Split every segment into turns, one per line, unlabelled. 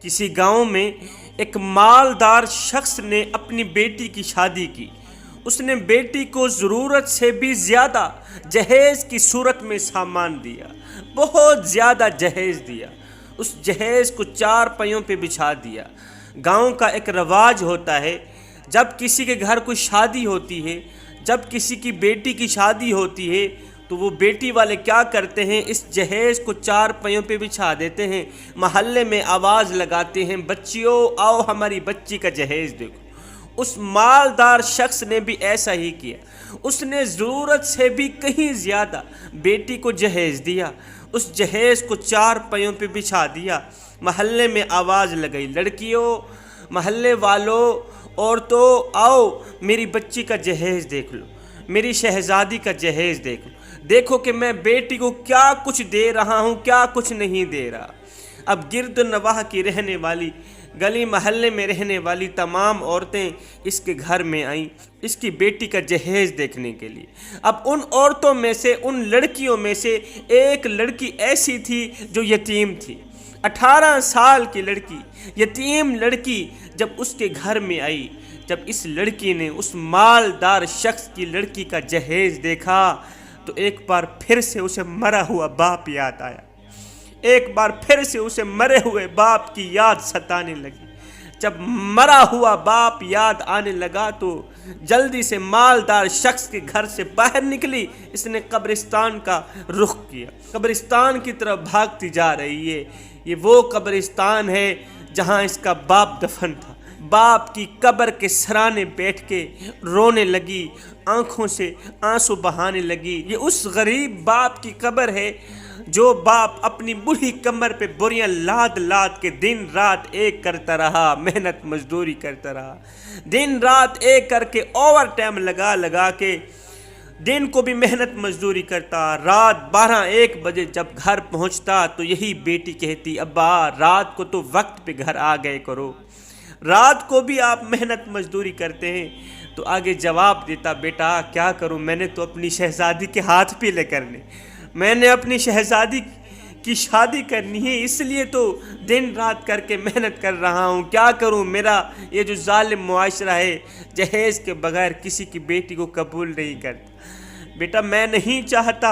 کسی گاؤں میں ایک مالدار شخص نے اپنی بیٹی کی شادی کی۔ اس نے بیٹی کو ضرورت سے بھی زیادہ جہیز کی صورت میں سامان دیا، بہت زیادہ جہیز دیا۔ اس جہیز کو 4 پہیوں پہ بچھا دیا۔ گاؤں کا ایک رواج ہوتا ہے، جب کسی کے گھر کوئی شادی ہوتی ہے، جب کسی کی بیٹی کی شادی ہوتی ہے تو وہ بیٹی والے کیا کرتے ہیں، اس جہیز کو 4 پہیوں پہ بچھا دیتے ہیں، محلے میں آواز لگاتے ہیں، بچیوں آؤ ہماری بچی کا جہیز دیکھو۔ اس مالدار شخص نے بھی ایسا ہی کیا۔ اس نے ضرورت سے بھی کہیں زیادہ بیٹی کو جہیز دیا، اس جہیز کو 4 پہیوں پہ بچھا دیا۔ محلے میں آواز لگائی، لڑکیوں، محلے والوں، عورتوں، آؤ میری بچی کا جہیز دیکھ لو، میری شہزادی کا جہیز دیکھ لو، دیکھو کہ میں بیٹی کو کیا کچھ دے رہا ہوں، کیا کچھ نہیں دے رہا۔ اب گرد و نواح کی رہنے والی، گلی محلے میں رہنے والی تمام عورتیں اس کے گھر میں آئیں اس کی بیٹی کا جہیز دیکھنے کے لیے۔ اب ان عورتوں میں سے، ان لڑکیوں میں سے ایک لڑکی ایسی تھی جو یتیم تھی، 18 سال کی لڑکی، یتیم لڑکی جب اس کے گھر میں آئی، جب اس لڑکی نے اس مالدار شخص کی لڑکی کا جہیز دیکھا تو ایک بار پھر سے اسے مرا ہوا باپ یاد آیا، ایک بار پھر سے اسے مرے ہوئے باپ کی یاد ستانے لگی۔ جب مرا ہوا باپ یاد آنے لگا تو جلدی سے مالدار شخص کے گھر سے باہر نکلی، اس نے قبرستان کا رخ کیا، قبرستان کی طرف بھاگتی جا رہی ہے۔ یہ وہ قبرستان ہے جہاں اس کا باپ دفن تھا۔ باپ کی قبر کے سرانے بیٹھ کے رونے لگی، آنکھوں سے آنسو بہانے لگی۔ یہ اس غریب باپ کی قبر ہے جو باپ اپنی بوڑھی کمر پہ بوریاں لاد لاد کے دن رات ایک کرتا رہا، محنت مزدوری کرتا رہا، دن رات ایک کر کے اوور ٹائم لگا لگا کے دن کو بھی محنت مزدوری کرتا، رات 12-1 بجے جب گھر پہنچتا تو یہی بیٹی کہتی، ابا رات کو تو وقت پہ گھر آ گئے کرو، رات کو بھی آپ محنت مزدوری کرتے ہیں۔ تو آگے جواب دیتا، بیٹا کیا کروں، میں نے تو اپنی شہزادی کے ہاتھ پیلے کرنے، میں نے اپنی شہزادی کی شادی کرنی ہے، اس لیے تو دن رات کر کے محنت کر رہا ہوں، کیا کروں، میرا یہ جو ظالم معاشرہ ہے جہیز کے بغیر کسی کی بیٹی کو قبول نہیں کرتا۔ بیٹا میں نہیں چاہتا،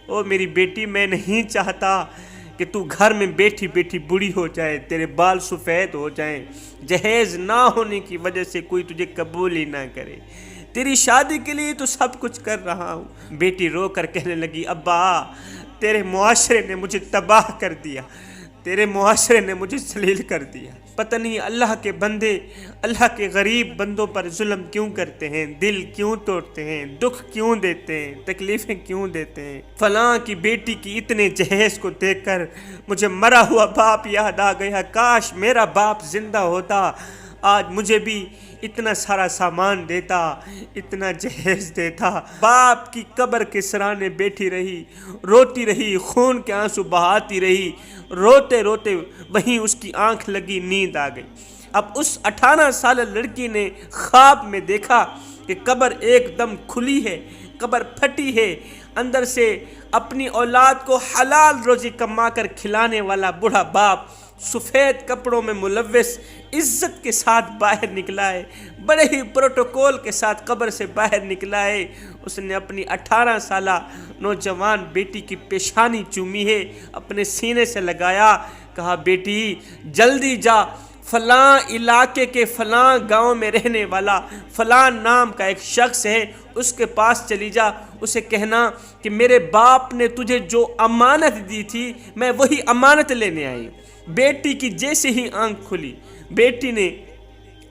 او میری بیٹی میں نہیں چاہتا کہ تو گھر میں بیٹھی بیٹھی بوڑھی ہو جائے، تیرے بال سفید ہو جائیں، جہیز نہ ہونے کی وجہ سے کوئی تجھے قبول ہی نہ کرے، تیری شادی کے لیے تو سب کچھ کر رہا ہوں۔ بیٹی رو کر کہنے لگی، ابا تیرے معاشرے نے مجھے تباہ کر دیا، تیرے معاشرے نے مجھے ذلیل کر دیا، پتہ نہیں اللہ کے بندے اللہ کے غریب بندوں پر ظلم کیوں کرتے ہیں، دل کیوں توڑتے ہیں، دکھ کیوں دیتے ہیں، تکلیفیں کیوں دیتے ہیں۔ فلاں کی بیٹی کی اتنے جہیز کو دیکھ کر مجھے مرا ہوا باپ یاد آ گیا، کاش میرا باپ زندہ ہوتا، آج مجھے بھی اتنا سارا سامان دیتا، اتنا جہیز دیتا۔ باپ کی قبر کے سرانے بیٹھی رہی، روتی رہی، خون کے آنسو بہاتی رہی، روتے روتے وہیں اس کی آنکھ لگی، نیند آ گئی۔ اب اس 18 سالہ لڑکی نے خواب میں دیکھا کہ قبر ایک دم کھلی ہے، قبر پھٹی ہے، اندر سے اپنی اولاد کو حلال روزی کما کر کھلانے والا بوڑھا باپ سفید کپڑوں میں ملوث عزت کے ساتھ باہر نکلا ہے، بڑے ہی پروٹوکول کے ساتھ قبر سے باہر نکلا ہے۔ اس نے اپنی 18 سالہ نوجوان بیٹی کی پیشانی چومی ہے، اپنے سینے سے لگایا، کہا بیٹی جلدی جا، فلاں علاقے کے فلاں گاؤں میں رہنے والا فلاں نام کا ایک شخص ہے، اس کے پاس چلی جا، اسے کہنا کہ میرے باپ نے تجھے جو امانت دی تھی میں وہی امانت لینے آئی ہوں۔ بیٹی کی جیسے ہی آنکھ کھلی، بیٹی نے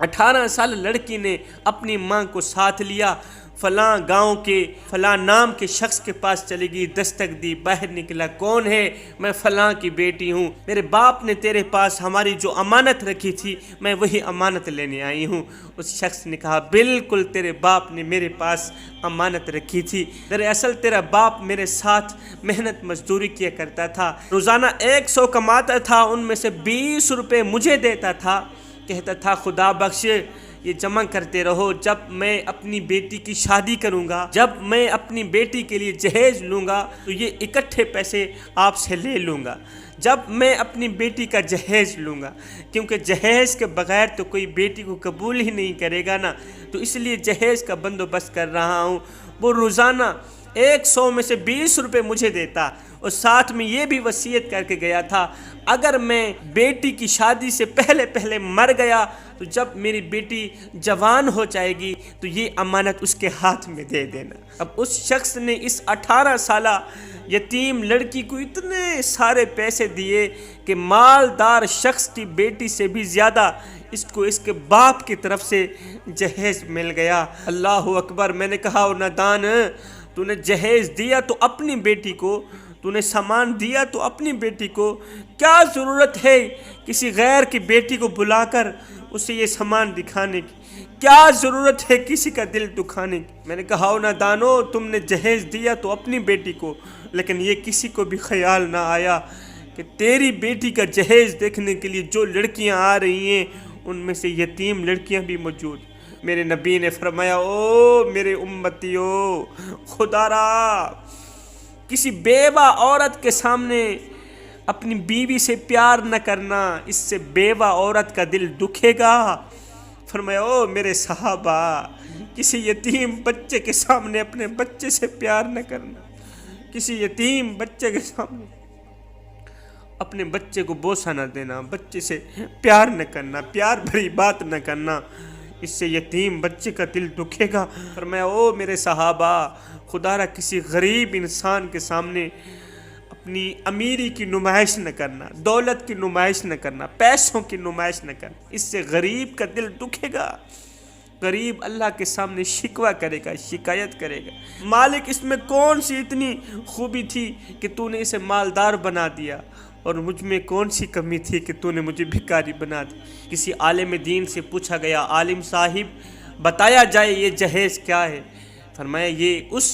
18 سال لڑکی نے اپنی ماں کو ساتھ لیا، فلاں گاؤں کے فلاں نام کے شخص کے پاس چلی گئی، دستک دی، باہر نکلا، کون ہے، میں فلاں کی بیٹی ہوں، میرے باپ نے تیرے پاس ہماری جو امانت رکھی تھی میں وہی امانت لینے آئی ہوں۔ اس شخص نے کہا بالکل تیرے باپ نے میرے پاس امانت رکھی تھی، دراصل تیرا باپ میرے ساتھ محنت مزدوری کیا کرتا تھا، روزانہ 100 کماتا تھا، ان میں سے 20 روپے مجھے دیتا تھا، کہتا تھا خدا بخش یہ جمع کرتے رہو، جب میں اپنی بیٹی کی شادی کروں گا، جب میں اپنی بیٹی کے لیے جہیز لوں گا تو یہ اکٹھے پیسے آپ سے لے لوں گا، جب میں اپنی بیٹی کا جہیز لوں گا، کیونکہ جہیز کے بغیر تو کوئی بیٹی کو قبول ہی نہیں کرے گا نا، تو اس لیے جہیز کا بندوبست کر رہا ہوں۔ وہ روزانہ 100 میں سے 20 روپے مجھے دیتا، اور ساتھ میں یہ بھی وصیت کر کے گیا تھا، اگر میں بیٹی کی شادی سے پہلے مر گیا تو جب میری بیٹی جوان ہو جائے گی تو یہ امانت اس کے ہاتھ میں دے دینا۔ اب اس شخص نے اس 18 سالہ یتیم لڑکی کو اتنے سارے پیسے دیے کہ مالدار شخص کی بیٹی سے بھی زیادہ اس کو اس کے باپ کی طرف سے جہیز مل گیا۔ اللہ اکبر! میں نے کہا او نادان، تو نے جہیز دیا تو اپنی بیٹی کو، تو نے سامان دیا تو اپنی بیٹی کو، کیا ضرورت ہے کسی غیر کی بیٹی کو بلا کر اسے یہ سامان دکھانے کی؟ کیا ضرورت ہے کسی کا دل دکھانے کی؟ میں نے کہا او نادانو، تم نے جہیز دیا تو اپنی بیٹی کو، لیکن یہ کسی کو بھی خیال نہ آیا کہ تیری بیٹی کا جہیز دیکھنے کے لیے جو لڑکیاں آ رہی ہیں ان میں سے یتیم لڑکیاں بھی موجود۔ میرے نبی نے فرمایا او میرے امتیو، خدا را کسی بیوہ عورت کے سامنے اپنی بیوی سے پیار نہ کرنا، اس سے بیوہ عورت کا دل دکھے گا۔ فرمایا او میرے صحابہ، کسی یتیم بچے کے سامنے اپنے بچے سے پیار نہ کرنا، کسی یتیم بچے کے سامنے اپنے بچے کو بوسہ نہ دینا، بچے سے پیار نہ کرنا، پیار بھری بات نہ کرنا، اس سے یتیم بچے کا دل دکھے گا۔ فرمایا او میرے صحابہ، خدا را کسی غریب انسان کے سامنے اپنی امیری کی نمائش نہ کرنا، دولت کی نمائش نہ کرنا، پیسوں کی نمائش نہ کرنا، اس سے غریب کا دل دکھے گا۔ غریب اللہ کے سامنے شکوہ کرے گا، شکایت کرے گا، مالک اس میں کون سی اتنی خوبی تھی کہ تو نے اسے مالدار بنا دیا، اور مجھ میں کون سی کمی تھی کہ تو نے مجھے بھکاری بنا دی۔ کسی عالم دین سے پوچھا گیا، عالم صاحب بتایا جائے یہ جہیز کیا ہے؟ فرمایا یہ اس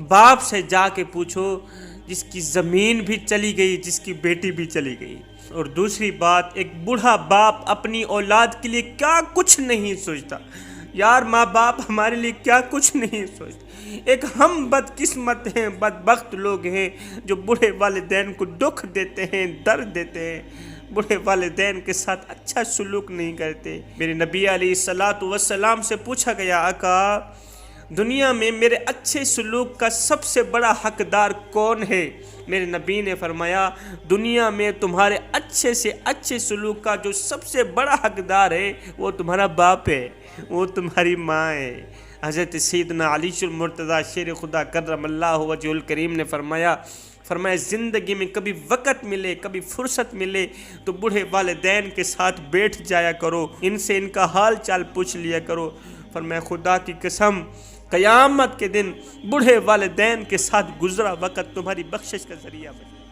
باپ سے جا کے پوچھو جس کی زمین بھی چلی گئی، جس کی بیٹی بھی چلی گئی۔ اور دوسری بات، ایک بوڑھا باپ اپنی اولاد کے لیے کیا کچھ نہیں سوچتا، یار ماں باپ ہمارے لیے کیا کچھ نہیں سوچتے۔ ایک ہم بدقسمت ہیں، بدبخت لوگ ہیں جو بوڑھے والدین کو دکھ دیتے ہیں، درد دیتے ہیں، بوڑھے والدین کے ساتھ اچھا سلوک نہیں کرتے۔ میرے نبی علیہ الصلوۃ والسلام سے پوچھا گیا، آقا دنیا میں میرے اچھے سلوک کا سب سے بڑا حقدار کون ہے؟ میرے نبی نے فرمایا، دنیا میں تمہارے اچھے سے اچھے سلوک کا جو سب سے بڑا حقدار ہے وہ تمہارا باپ ہے، وہ تمہاری ماں ہے۔ حضرت سیدنا علی المرتضیٰ شیر خدا کرم اللہ وجہ الکریم نے فرمایا زندگی میں کبھی وقت ملے، کبھی فرصت ملے تو بوڑھے والدین کے ساتھ بیٹھ جایا کرو، ان سے ان کا حال چال پوچھ لیا کرو۔ فرمایا خدا کی قسم قیامت کے دن بوڑھے والدین کے ساتھ گزرا وقت تمہاری بخشش کا ذریعہ بنے۔